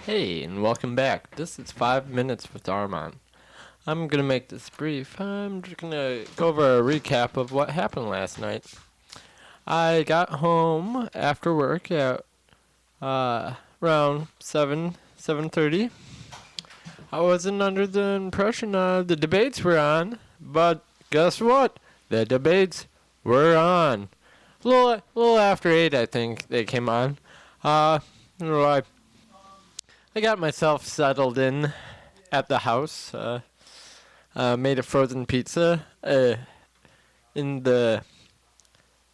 Hey, and welcome back. This is 5 Minutes with Armand. I'm gonna make this brief. I'm just gonna go over a recap of what happened last night. I got home after work at around 7:30. I wasn't under the impression the debates were on, but guess what? The debates were on. A little after 8, I think they came on. Uh, you know, I got myself settled in at the house. Made a frozen pizza. In the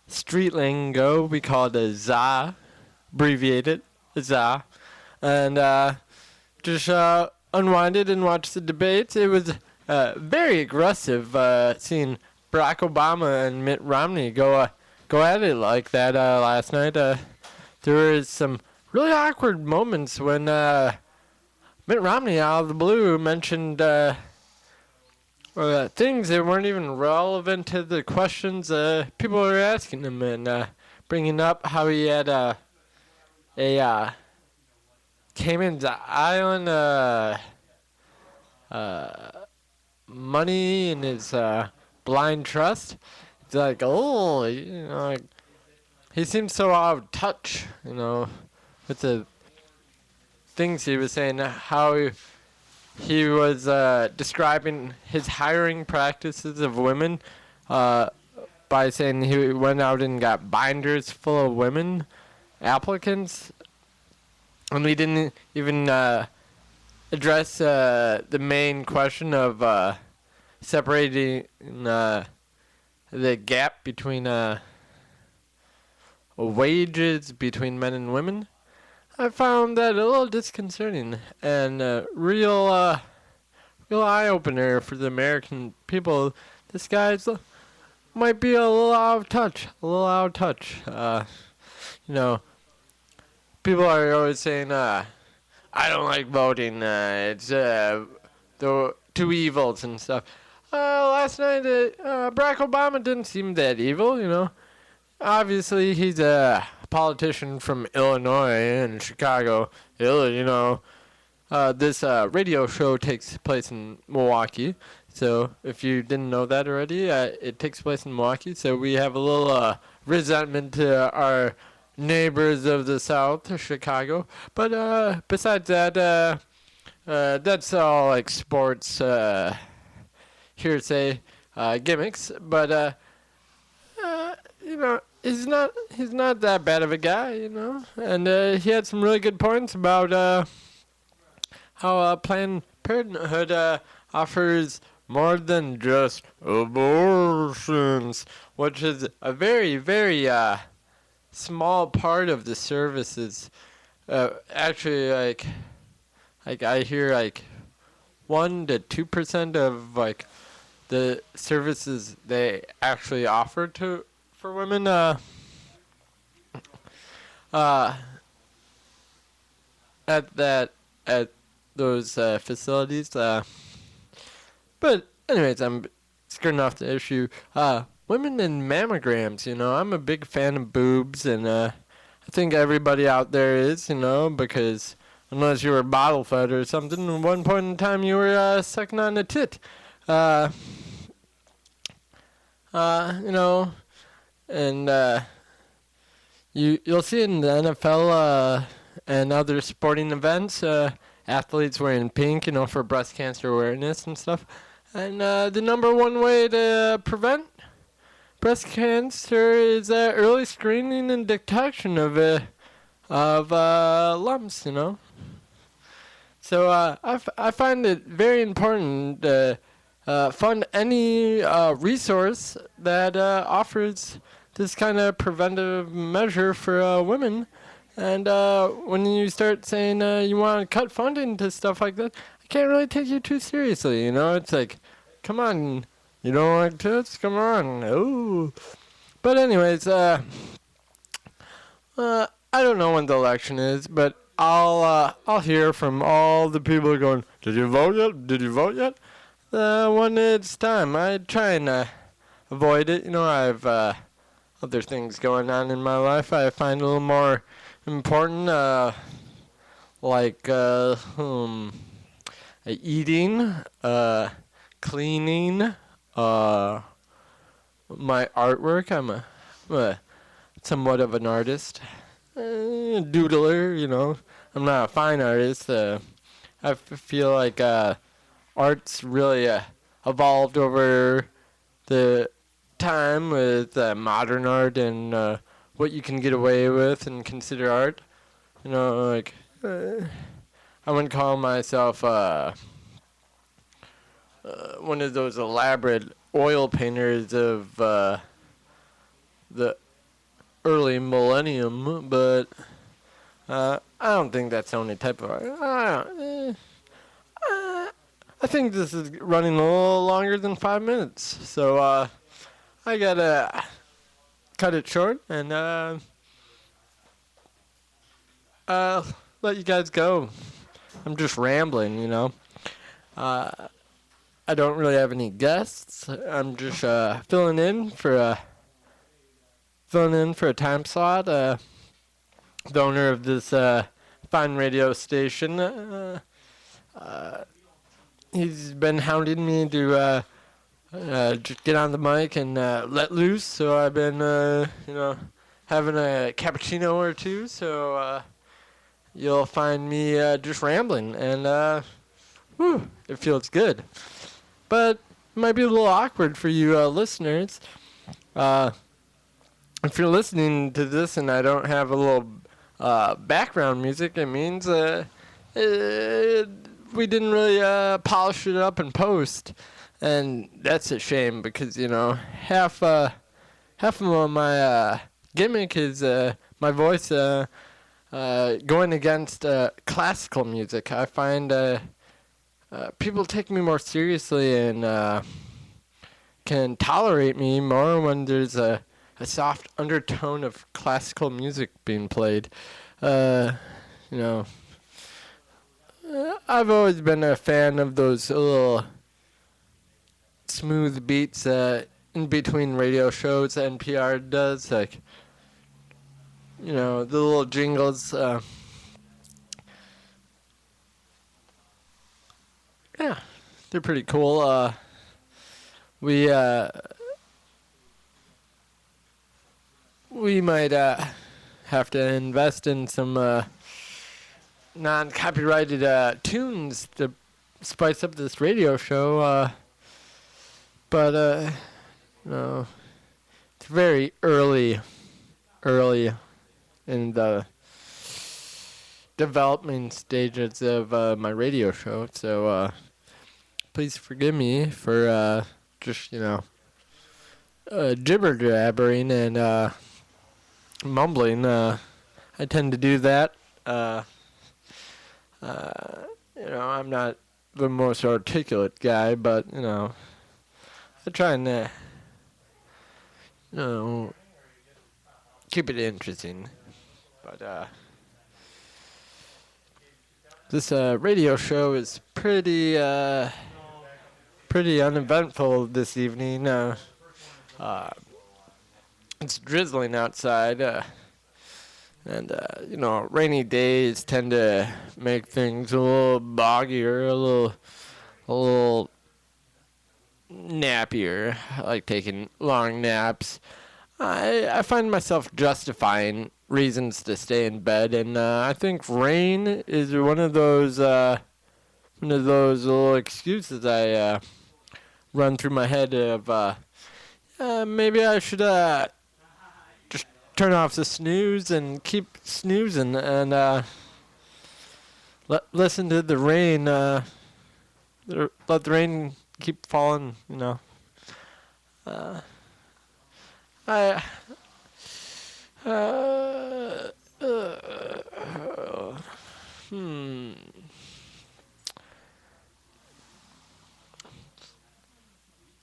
street lingo, we call it a za, abbreviated za, and just unwinded and watched the debates. It was very aggressive seeing Barack Obama and Mitt Romney go at it like that last night. There was some really awkward moments when Mitt Romney out of the blue mentioned things that weren't even relevant to the questions people were asking him, and bringing up how he had a Cayman's Island money in his blind trust. It's like, oh, like, he seems so out of touch, with the things he was saying, how he was describing his hiring practices of women by saying he went out and got binders full of women applicants, and we didn't even address the main question of separating the gap between wages between men and women. I found that a little disconcerting and real eye-opener for the American people. This guy's might be a little out of touch. People are always saying, I don't like voting. It's the two evils and stuff. Last night, Barack Obama didn't seem that evil, Obviously, he's a politician from Illinois and Chicago. This radio show takes place in Milwaukee. So if you didn't know that already, it takes place in Milwaukee. So we have a little resentment to our neighbors of the South, Chicago. But besides that, that's all like sports hearsay gimmicks. But he's not that bad of a guy, and he had some really good points about how Planned Parenthood offers more than just abortions, which is a very, very small part of the services. Actually, like I hear 1 to 2% of the services they actually offer for women at those facilities. But anyways, I'm skirting off the issue. Women and mammograms. I'm a big fan of boobs, and I think everybody out there is. Because unless you were bottle fed or something, at one point in time you were sucking on a tit. And you'll see in the NFL and other sporting events, athletes wearing pink, for breast cancer awareness and stuff. And the number one way to prevent breast cancer is early screening and detection of lumps. So I find it very important to fund any resource that offers this kind of preventive measure for women. And when you start saying you want to cut funding to stuff like that, I can't really take you too seriously. It's like, come on, you don't like tits? Come on. Oh. But anyways, I don't know when the election is, but I'll hear from all the people going, Did you vote yet? When it's time, I try and avoid it. I've other things going on in my life I find a little more important, like eating, cleaning, uh, my artwork. I'm a somewhat of an artist, doodler. I'm not a fine artist. Feel like art's really evolved over the time with modern art and what you can get away with and consider art. Like I wouldn't call myself one of those elaborate oil painters of the early millennium, but I don't think that's the only type of art. I think this is running a little longer than 5 minutes, so I gotta cut it short and let you guys go. I'm just rambling. I don't really have any guests. I'm just filling in for a time slot. The owner of this fine radio station, he's been hounding me to just get on the mic and let loose. So I've been, having a cappuccino or two. So you'll find me just rambling, and it feels good. But it might be a little awkward for you listeners. If you're listening to this and I don't have a little background music, it means we didn't really polish it up in post, and that's a shame because half of my gimmick is my voice going against classical music. I find people take me more seriously and can tolerate me more when there's a soft undertone of classical music being played. I've always been a fan of those little smooth beats in between radio shows NPR does, like, the little jingles. Yeah, they're pretty cool. We might have to invest in some non-copyrighted tunes to spice up this radio show. But no, it's very early in the development stages of my radio show. So please forgive me for just jibber jabbering and mumbling. I tend to do that. I'm not the most articulate guy, but I try and keep it interesting. But this radio show is pretty uneventful this evening. It's drizzling outside, and rainy days tend to make things a little boggier, a little nappier. I like taking long naps. I find myself justifying reasons to stay in bed, and I think rain is one of those little excuses I run through my head of maybe I should just turn off the snooze and keep snoozing and listen to the rain. Let the rain keep falling. I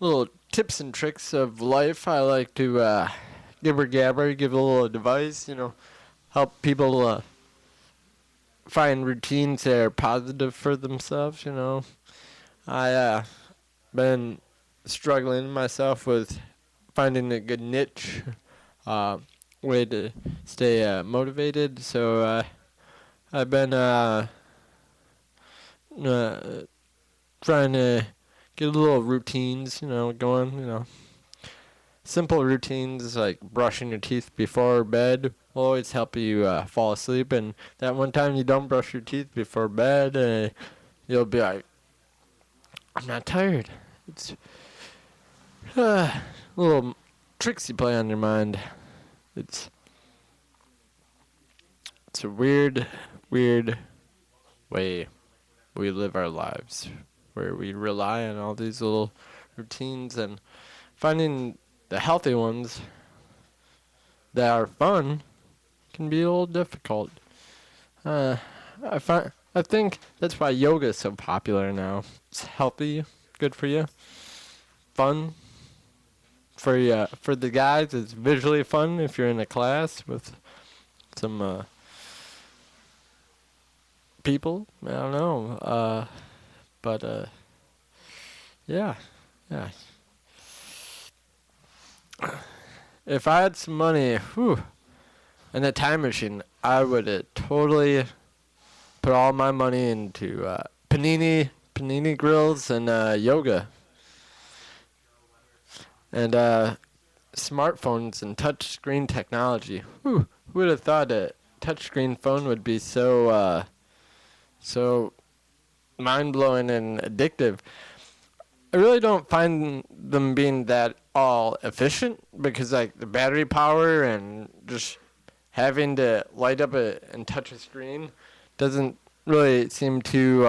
little tips and tricks of life. I like to gibber gabber, give a little advice, help people find routines that are positive for themselves, I been struggling myself with finding a good niche uh, way to stay motivated. So I've been uh, trying to get a little routines, going. Simple routines like brushing your teeth before bed will always help you fall asleep. And that one time you don't brush your teeth before bed, you'll be like, I'm not tired. It's little tricks you play on your mind. It's it's a weird, weird way we live our lives, where we rely on all these little routines, and finding the healthy ones that are fun can be a little difficult. Uh, I think that's why yoga is so popular now. It's healthy, good for you, fun. For the guys, it's visually fun if you're in a class with some people. I don't know. But yeah, yeah. If I had some money, and a time machine, I would totally put all my money into panini grills and yoga and smartphones and touch screen technology. Who would have thought a touch screen phone would be so mind blowing and addictive? I really don't find them being that all efficient because like the battery power and just having to light up and touch a screen doesn't really seem too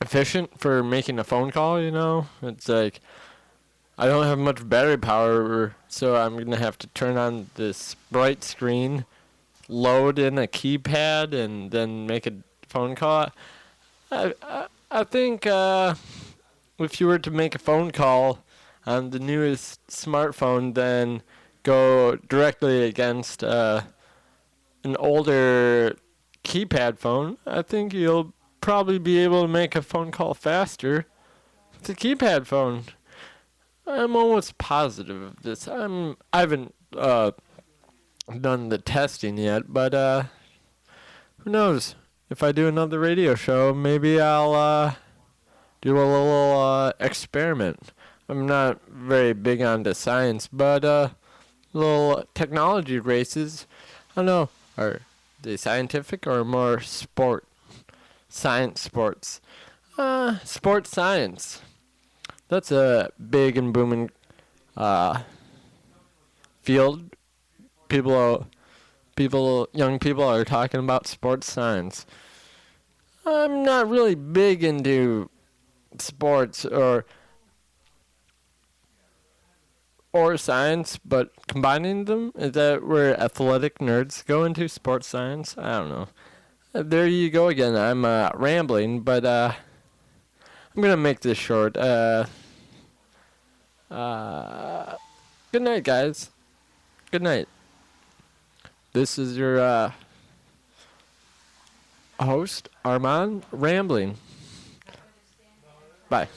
efficient for making a phone call. It's like I don't have much battery power, so I'm gonna have to turn on this bright screen, load in a keypad, and then make a phone call. I think if you were to make a phone call on the newest smartphone, then go directly against an older keypad phone, I think you'll probably be able to make a phone call faster. It's a keypad phone. I'm almost positive of this. I haven't done the testing yet, but who knows? If I do another radio show, maybe I'll do a little experiment. I'm not very big on the science, but little technology races, I don't know, are they scientific or more sport? Science sports. Sports science. That's a big and booming uh, field. Young people are talking about sports science. I'm not really big into sports or science, but combining them, is that where athletic nerds go into sports science? I don't know. There you go again. I'm rambling, but I'm gonna make this short. Uh, Good night, guys. Good night. This is your host, Armand, rambling. Bye.